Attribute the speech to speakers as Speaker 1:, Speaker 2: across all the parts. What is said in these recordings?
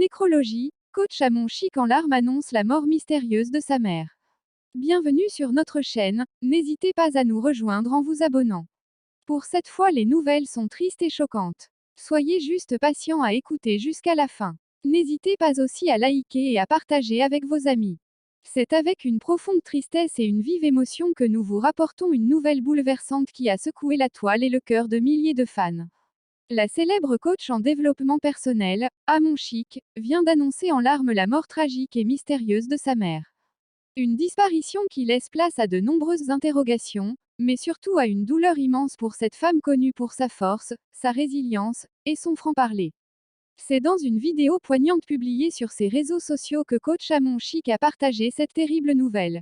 Speaker 1: Nécrologie, coach à Montchique en larmes annonce la mort mystérieuse de sa mère. Bienvenue sur notre chaîne, n'hésitez pas à nous rejoindre en vous abonnant. Pour cette fois les nouvelles sont tristes et choquantes. Soyez juste patient à écouter jusqu'à la fin. N'hésitez pas aussi à liker et à partager avec vos amis. C'est avec une profonde tristesse et une vive émotion que nous vous rapportons une nouvelle bouleversante qui a secoué la toile et le cœur de milliers de fans. La célèbre coach en développement personnel, Amon Chic, vient d'annoncer en larmes la mort tragique et mystérieuse de sa mère. Une disparition qui laisse place à de nombreuses interrogations, mais surtout à une douleur immense pour cette femme connue pour sa force, sa résilience, et son franc-parler. C'est dans une vidéo poignante publiée sur ses réseaux sociaux que coach Amon Chic a partagé cette terrible nouvelle.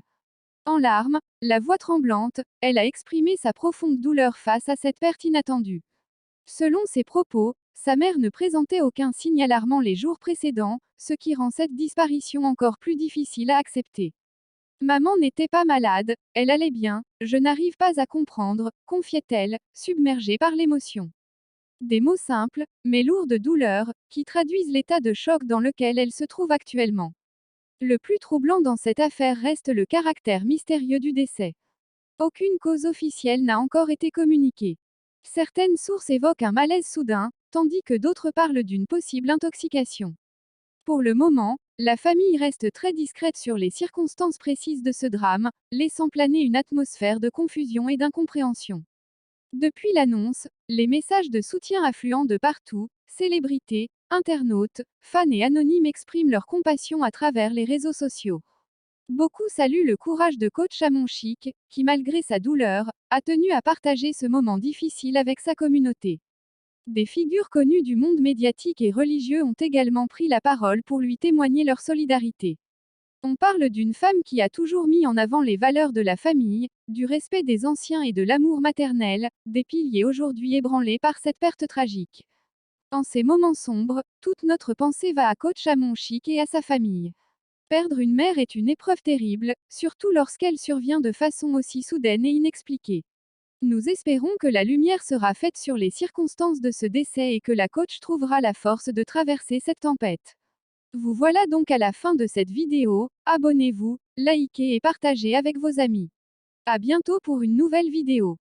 Speaker 1: En larmes, la voix tremblante, elle a exprimé sa profonde douleur face à cette perte inattendue. Selon ses propos, sa mère ne présentait aucun signe alarmant les jours précédents, ce qui rend cette disparition encore plus difficile à accepter. Maman n'était pas malade, elle allait bien, je n'arrive pas à comprendre, confiait-elle, submergée par l'émotion. Des mots simples, mais lourds de douleur, qui traduisent l'état de choc dans lequel elle se trouve actuellement. Le plus troublant dans cette affaire reste le caractère mystérieux du décès. Aucune cause officielle n'a encore été communiquée. Certaines sources évoquent un malaise soudain, tandis que d'autres parlent d'une possible intoxication. Pour le moment, la famille reste très discrète sur les circonstances précises de ce drame, laissant planer une atmosphère de confusion et d'incompréhension. Depuis l'annonce, les messages de soutien affluent de partout, célébrités, internautes, fans et anonymes expriment leur compassion à travers les réseaux sociaux. Beaucoup saluent le courage de coach Amon Chic, qui malgré sa douleur, a tenu à partager ce moment difficile avec sa communauté. Des figures connues du monde médiatique et religieux ont également pris la parole pour lui témoigner leur solidarité. On parle d'une femme qui a toujours mis en avant les valeurs de la famille, du respect des anciens et de l'amour maternel, des piliers aujourd'hui ébranlés par cette perte tragique. En ces moments sombres, toute notre pensée va à coach Amon Chic et à sa famille. Perdre une mère est une épreuve terrible, surtout lorsqu'elle survient de façon aussi soudaine et inexpliquée. Nous espérons que la lumière sera faite sur les circonstances de ce décès et que la coach trouvera la force de traverser cette tempête. Vous voilà donc à la fin de cette vidéo, abonnez-vous, likez et partagez avec vos amis. À bientôt pour une nouvelle vidéo.